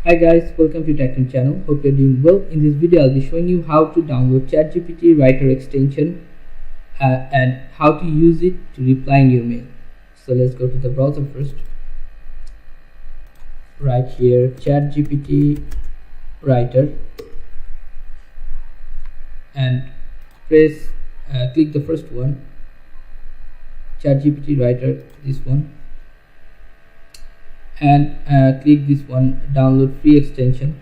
Hi guys, welcome to Tech channel. Hope you're doing well. In this video, I'll be showing you how to download ChatGPT Writer extension and how to use it to reply in your mail. So let's go to the browser first. Right here, ChatGPT Writer, and click the first one, ChatGPT Writer, this one, and click this one, download free extension.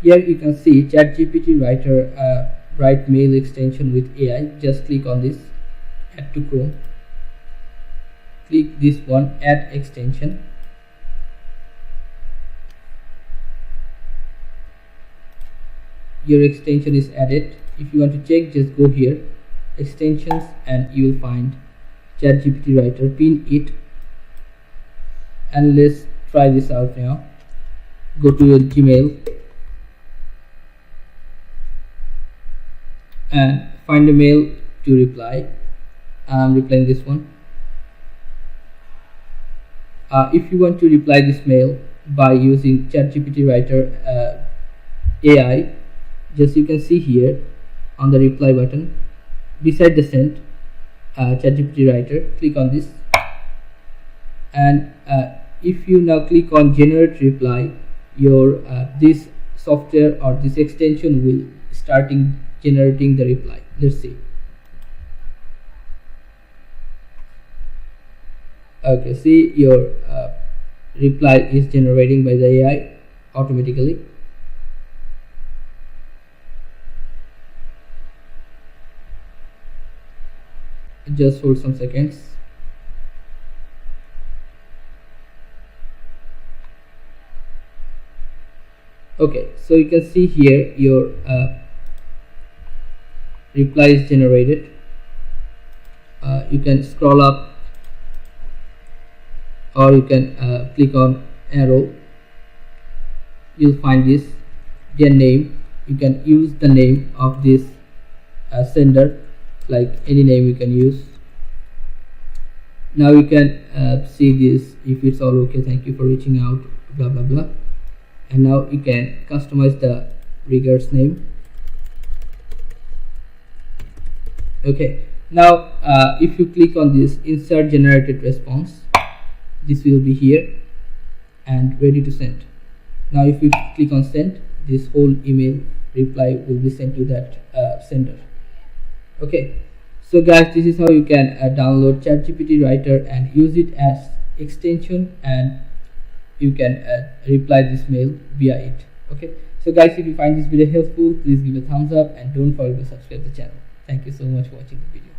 Here you can see ChatGPT Writer write mail extension with AI. Just click on this, add to Chrome, click this one, add extension. Your extension is added. If you want to check, just go here, extensions, and you will find ChatGPT Writer, pin it, and let's try this out now. Go to your Gmail and find a mail to reply. I'm replying this one. If you want to reply this mail by using ChatGPT Writer AI, just you can see here on the reply button beside the send, ChatGPT Writer, click on this, and if you now click on generate reply, your this software or this extension will starting generating the reply. Let's see. Okay, see, your reply is generating by the AI automatically. Just hold some seconds. Okay, so you can see here your reply is generated. You can scroll up, or you can click on arrow. You'll find this, their name. You can use the name of this sender, like any name you can use. Now you can see this, if it's all okay, thank you for reaching out, blah blah blah. And now you can customize the regards name. Okay, now if you click on this insert generated response, this will be here and ready to send. Now if you click on send, this whole email reply will be sent to that sender. Okay, so guys, this is how you can download ChatGPT Writer and use it as extension, and you can reply this mail via it. Okay, so guys, if you find this video helpful, please give a thumbs up and don't forget to subscribe to the channel. Thank you so much for watching the video.